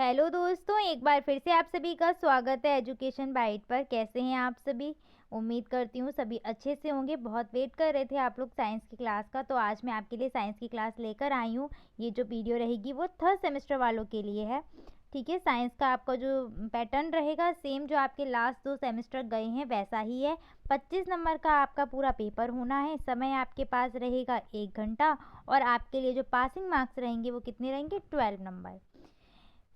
Hello दोस्तों, एक बार फिर से आप सभी का स्वागत है एजुकेशन बाइट पर। कैसे हैं आप सभी? उम्मीद करती हूँ सभी अच्छे से होंगे। बहुत वेट कर रहे थे आप लोग साइंस की क्लास का, तो आज मैं आपके लिए साइंस की क्लास लेकर आई हूँ। ये जो वीडियो रहेगी वो थर्ड सेमेस्टर वालों के लिए है। ठीक है, साइंस का आपका जो पैटर्न रहेगा सेम जो आपके लास्ट 2 सेमेस्टर गए हैं वैसा ही है। 25 नंबर का आपका पूरा पेपर होना है। समय आपके पास रहेगा 1 घंटा और आपके लिए जो पासिंग मार्क्स रहेंगे वो कितने रहेंगे? 12 नंबर।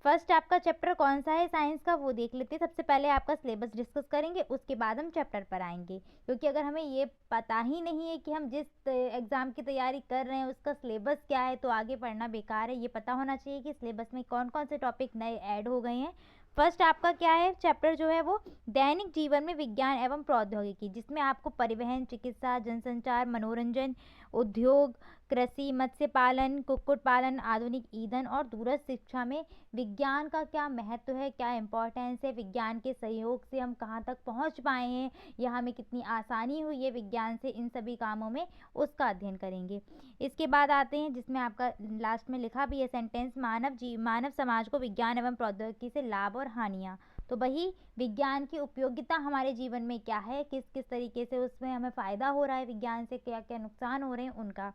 फर्स्ट आपका चैप्टर कौन सा है साइंस का वो देख लेते हैं। सबसे पहले आपका सिलेबस डिस्कस करेंगे, उसके बाद हम चैप्टर पर आएंगे। क्योंकि अगर हमें ये पता ही नहीं है कि हम जिस एग्ज़ाम की तैयारी कर रहे हैं उसका सिलेबस क्या है तो आगे पढ़ना बेकार है। ये पता होना चाहिए कि सिलेबस में कौन कौन से टॉपिक नए ऐड हो गए हैं। फर्स्ट आपका क्या है चैप्टर जो है वो दैनिक जीवन में विज्ञान एवं प्रौद्योगिकी, जिसमें आपको परिवहन, चिकित्सा, जनसंचार, मनोरंजन, उद्योग, कृषि, मत्स्य पालन, कुक्कुट पालन, आधुनिक ईंधन और दूरस्थ शिक्षा में विज्ञान का क्या महत्व है, क्या इम्पोर्टेंस है, विज्ञान के सहयोग से हम कहाँ तक पहुँच पाए हैं या हमें कितनी आसानी हुई है विज्ञान से इन सभी कामों में, उसका अध्ययन करेंगे। इसके बाद आते हैं जिसमें आपका लास्ट में लिखा भी है सेंटेंस, मानव समाज को विज्ञान एवं प्रौद्योगिकी से लाभ और हानियाँ। तो वही विज्ञान की उपयोगिता हमारे जीवन में क्या है, किस किस तरीके से उसमें हमें फ़ायदा हो रहा है, विज्ञान से क्या क्या नुकसान हो रहे हैं उनका।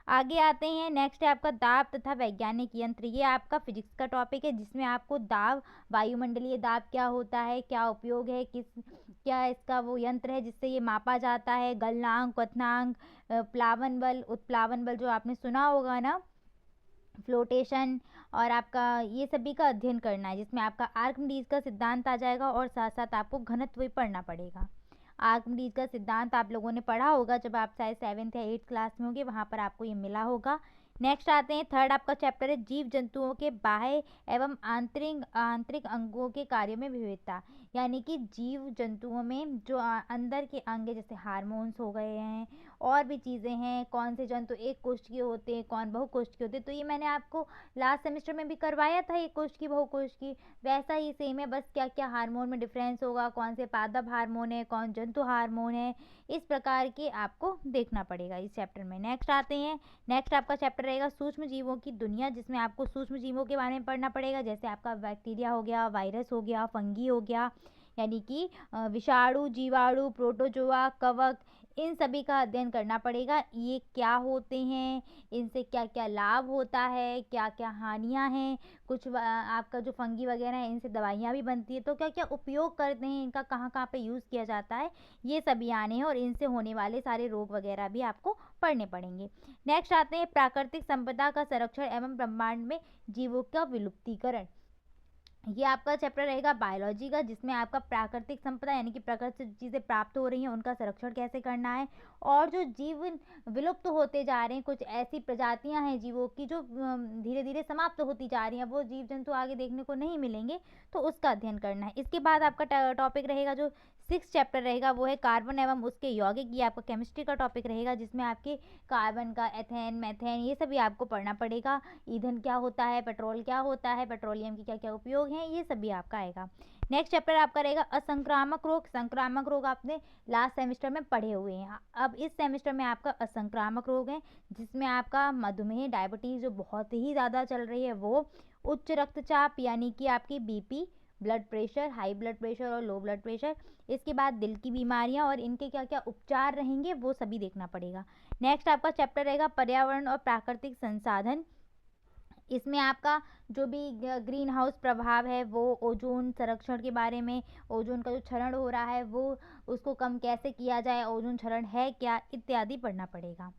आगे आते हैं नेक्स्ट है आपका दाब तथा वैज्ञानिक यंत्र। ये आपका फिजिक्स का टॉपिक है जिसमें आपको दाब, वायुमंडलीय दाब क्या होता है, क्या उपयोग है, क्या इसका वो यंत्र है जिससे ये मापा जाता है, गलनांक, क्वथनांक, प्लावन बल, उत्प्लावन बल जो आपने सुना होगा ना, फ्लोटेशन, और आपका ये सभी का अध्ययन करना है जिसमें आपका आर्किमिडीज का सिद्धांत आ जाएगा और साथ साथ आपको घनत्व भी पढ़ना पड़ेगा। आर्किमिडीज का सिद्धांत आप लोगों ने पढ़ा होगा जब आप शायद 7th या 8th क्लास में होंगे, वहाँ पर आपको ये मिला होगा। नेक्स्ट आते हैं थर्ड आपका चैप्टर है जीव जंतुओं के बाह्य एवं आंतरिक आंतरिक अंगों के कार्यों में विविधता। यानी कि जीव जंतुओं में जो अंदर के अंग जैसे हार्मोन्स हो गए हैं और भी चीज़ें हैं, कौन से जंतु एक कोशिकीय होते हैं, कौन बहुकोशिकीय होते हैं, तो ये मैंने आपको लास्ट सेमेस्टर में भी करवाया था, एक कोशिकीय बहुकोशिकीय वैसा ही सेम है। बस क्या क्या हार्मोन में डिफरेंस होगा, कौन से पादप हार्मोन है, कौन जंतु हार्मोन है, इस प्रकार के आपको देखना पड़ेगा इस चैप्टर में। नेक्स्ट आते हैं, नेक्स्ट आपका चैप्टर रहेगा सूक्ष्म जीवों की दुनिया, जिसमें आपको सूक्ष्म जीवों के बारे में पढ़ना पड़ेगा। जैसे आपका बैक्टीरिया हो गया, वायरस हो गया, फंगी हो गया, यानी कि विषाणु, जीवाणु, प्रोटोजोआ, कवक, इन सभी का अध्ययन करना पड़ेगा। ये क्या होते हैं, इनसे क्या क्या लाभ होता है, क्या क्या हानियाँ हैं, कुछ आपका जो फंगी वगैरह है इनसे दवाइयाँ भी बनती है, तो क्या क्या उपयोग करते हैं इनका, कहाँ कहाँ पे यूज़ किया जाता है, ये सभी आने हैं और इनसे होने वाले सारे रोग वगैरह भी आपको पढ़ने पड़ेंगे। नेक्स्ट आते हैं प्राकृतिक संपदा का संरक्षण एवं ब्रह्मांड में जीवों का विलुप्तीकरण। ये आपका चैप्टर रहेगा बायोलॉजी का, जिसमें आपका प्राकृतिक संपदा यानी कि प्रकृति से जो चीज़ें प्राप्त हो रही हैं उनका संरक्षण कैसे करना है, और जो जीव विलुप्त होते जा रहे हैं, कुछ ऐसी प्रजातियां हैं जीवों की जो धीरे धीरे समाप्त होती जा रही हैं, वो जीव जंतु आगे देखने को नहीं मिलेंगे, तो उसका अध्ययन करना है। इसके बाद आपका टॉपिक रहेगा जो 6th चैप्टर रहेगा वो है कार्बन एवं उसके यौगिक। ये आपका केमिस्ट्री का टॉपिक रहेगा जिसमें आपके कार्बन का, एथेन, मैथेन, ये सभी आपको पढ़ना पड़ेगा। ईंधन क्या होता है, पेट्रोल क्या होता है, पेट्रोलियम के क्या क्या उपयोग हैं, ये सभी आपका आएगा। नेक्स्ट चैप्टर आपका रहेगा असंक्रामक रोग। संक्रामक रोग आपने लास्ट सेमेस्टर में पढ़े हुए हैं, अब इस सेमेस्टर में आपका असंक्रामक रोग है जिसमें आपका मधुमेह, डायबिटीज़ जो बहुत ही ज़्यादा चल रही है वो, उच्च रक्तचाप यानी कि आपकी BP, blood pressure, high blood pressure और लो ब्लड प्रेशर, इसके बाद दिल की बीमारियां और इनके क्या क्या उपचार रहेंगे वो सभी देखना पड़ेगा। नेक्स्ट आपका चैप्टर रहेगा पर्यावरण और प्राकृतिक संसाधन। इसमें आपका जो भी ग्रीन हाउस प्रभाव है वो, ओजोन संरक्षण के बारे में, ओजोन का जो क्षरण हो रहा है वो, उसको कम कैसे किया जाए, ओजोन क्षरण है क्या, इत्यादि पढ़ना पड़ेगा।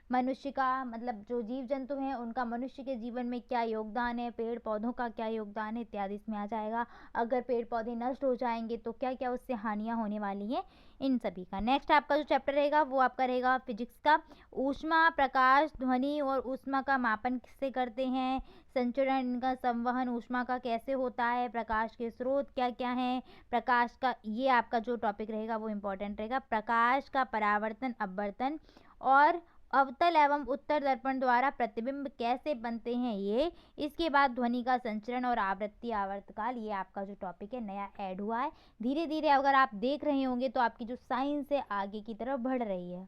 मनुष्य का मतलब जो जीव जंतु हैं उनका मनुष्य के जीवन में क्या योगदान है, पेड़ पौधों का क्या योगदान है, इत्यादि इसमें आ जाएगा। अगर पेड़ पौधे नष्ट हो जाएंगे तो क्या क्या उससे हानियाँ होने वाली हैं, इन सभी का। नेक्स्ट आपका जो चैप्टर रहेगा वो आपका रहेगा फिजिक्स का, ऊष्मा, प्रकाश, ध्वनि और ऊष्मा का मापन किससे करते हैं, संचरण, इनका संवहन ऊष्मा का कैसे होता है, प्रकाश के स्रोत क्या क्या हैं, प्रकाश का, ये आपका जो टॉपिक रहेगा वो इम्पोर्टेंट रहेगा। प्रकाश का परावर्तन, अपवर्तन और अवतल एवं उत्तर दर्पण द्वारा प्रतिबिंब कैसे बनते हैं ये। इसके बाद ध्वनि का संचरण और आवृत्ति आवर्तकाल, ये आपका जो टॉपिक है नया ऐड हुआ है। धीरे धीरे अगर आप देख रहे होंगे तो आपकी जो साइंस है आगे की तरफ बढ़ रही है।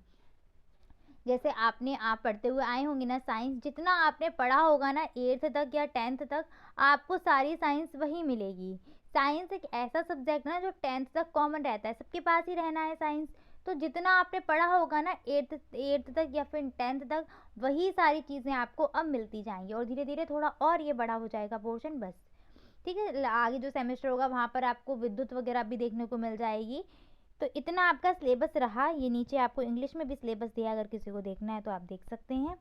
जैसे आप पढ़ते हुए आए होंगे ना साइंस, जितना आपने पढ़ा होगा ना 8th तक या 10th तक, आपको सारी साइंस वही मिलेगी। साइंस एक ऐसा सब्जेक्ट ना जो 10th तक कॉमन रहता है, सबके पास ही रहना है साइंस। तो जितना आपने पढ़ा होगा ना 8th तक या फिर 10th तक, वही सारी चीज़ें आपको अब मिलती जाएंगी, और धीरे धीरे थोड़ा और ये बड़ा हो जाएगा पोर्शन, बस। ठीक है, आगे जो सेमेस्टर होगा वहाँ पर आपको विद्युत वगैरह भी देखने को मिल जाएगी। तो इतना आपका सिलेबस रहा। ये नीचे आपको इंग्लिश में भी सिलेबस दिया, अगर किसी को देखना है तो आप देख सकते हैं।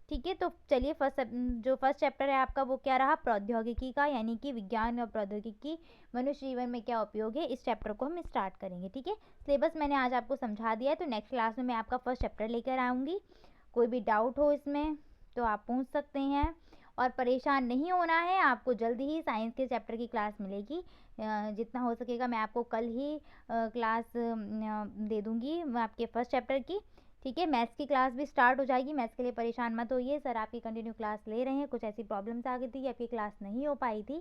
ठीक है, तो चलिए फर्स्ट चैप्टर है आपका वो क्या रहा, प्रौद्योगिकी का, यानी कि विज्ञान और प्रौद्योगिकी मनुष्य जीवन में क्या उपयोग है। इस चैप्टर को हम स्टार्ट करेंगे। ठीक है, सिलेबस मैंने आज आपको समझा दिया है, तो नेक्स्ट क्लास में मैं आपका फर्स्ट चैप्टर लेकर आऊँगी। कोई भी डाउट हो इसमें तो आप पूछ सकते हैं, और परेशान नहीं होना है आपको। जल्दी ही साइंस के चैप्टर की क्लास मिलेगी। जितना हो सकेगा मैं आपको कल ही क्लास दे दूँगी आपके फर्स्ट चैप्टर की। ठीक है, मैथ्स की क्लास भी स्टार्ट हो जाएगी। मैथ्स के लिए परेशान मत होइए, सर आपकी कंटिन्यू क्लास ले रहे हैं। कुछ ऐसी प्रॉब्लम्स आ गई थी, आपकी क्लास नहीं हो पाई थी,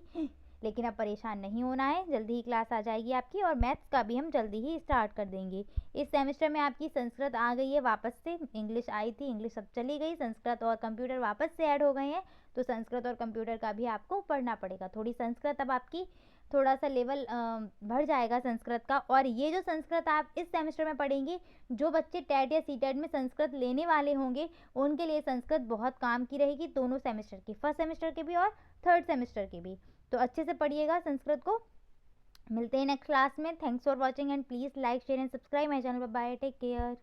लेकिन अब परेशान नहीं होना है, जल्दी ही क्लास आ जाएगी आपकी। और मैथ्स का भी हम जल्दी ही स्टार्ट कर देंगे। इस सेमेस्टर में आपकी संस्कृत आ गई है वापस से, इंग्लिश आई थी, इंग्लिश अब चली गई, संस्कृत और कंप्यूटर वापस से ऐड हो गए हैं। तो संस्कृत और कंप्यूटर का भी आपको पढ़ना पड़ेगा। थोड़ी संस्कृत अब आपकी थोड़ा सा लेवल बढ़ जाएगा संस्कृत का। और ये जो संस्कृत आप इस सेमेस्टर में पढ़ेंगे, जो बच्चे टेट या सीटेट में संस्कृत लेने वाले होंगे, उनके लिए संस्कृत बहुत काम की रहेगी, दोनों सेमेस्टर की, फर्स्ट सेमेस्टर के भी और थर्ड सेमेस्टर के भी। तो अच्छे से पढ़िएगा संस्कृत को। मिलते हैं नेक्स्ट क्लास में। Thanks for watching and please like share and subscribe my channel. Bye, take care.